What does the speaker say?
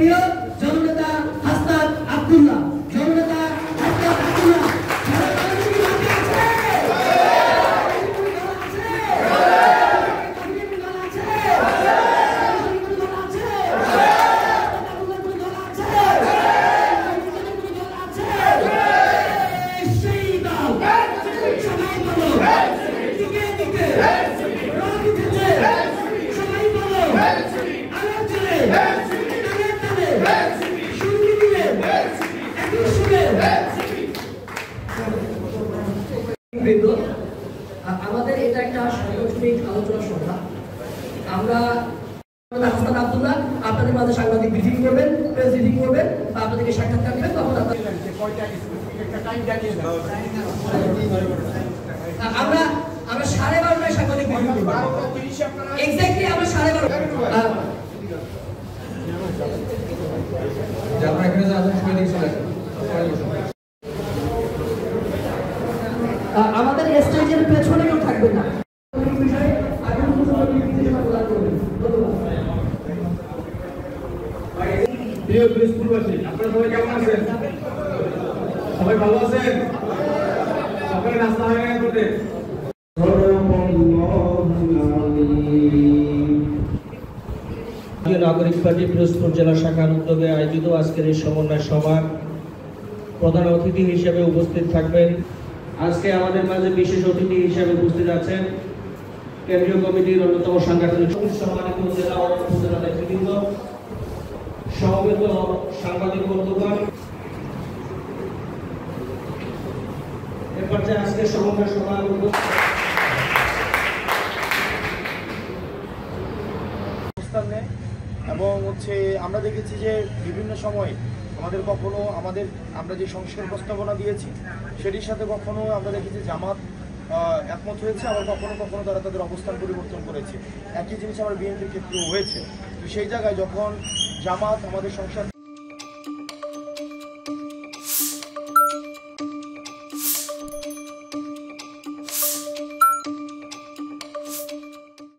প্রিয় জননেতা হাসনাত আব্দুল্লাহ, জননেতা হাসনাত আব্দুল্লাহ। আমাদের এটা একটা সাংগঠনিক আলোচনা সভা। আমরা হাসনাত আব্দুল্লাহ আপনাদের মাঝে সাংবাদিক ব্রিফিং করবেন, প্রেস ব্রিফিং করবেন, আপনাদেরকে সাক্ষাৎকার দিবেন। তখন আমরা 12:30টায় সাংবাদিক ব্রিফিং করব। এক্স্যাক্টলি আমরা 12:30। যারা এখানে যাচ্ছেন সবাই দেখে চলে আসেন। আমাদের স্টেজের পেছনে কেউ থাকবে না। প্রিয় স্কুলবাসী, আপনারা সবাই কেমন আছেন? সবাই ভালো আছেন? সকালে নাস্তা হয়ে গেছে? নাগরিক পার্টি পিরোজপুর জেলা শাখার উদ্যোগে আয়োজিত আজকের এই সমন্বয় সভা প্রধান অতিথি হিসেবে উপস্থিত থাকবেন। আজকে আমাদের মাঝে বিশেষ অতিথি হিসেবে উপস্থিত আছেন কেন্দ্রীয় কমিটির অন্যতম সাংগঠনিক সম্মানিত জেলা ও উপজেলা নেতৃবৃন্দ, সমবেত সাংবাদিক বন্ধুগণ। এ পর্যায়ে আজকে সমন্বয় সভা এবং আমরা দেখেছি যে বিভিন্ন সময়ে আমরা যে সংস্কার প্রস্তাবনা দিয়েছি সেটির সাথে কখনো আমরা দেখেছি জামাত একমত হয়েছে, আবার কখনো কখনো তারা তাদের অবস্থান পরিবর্তন করেছে। একই জিনিস আমার বিএনপির ক্ষেত্রেও হয়েছে। তো সেই জায়গায় যখন জামাত আমাদের সংসদ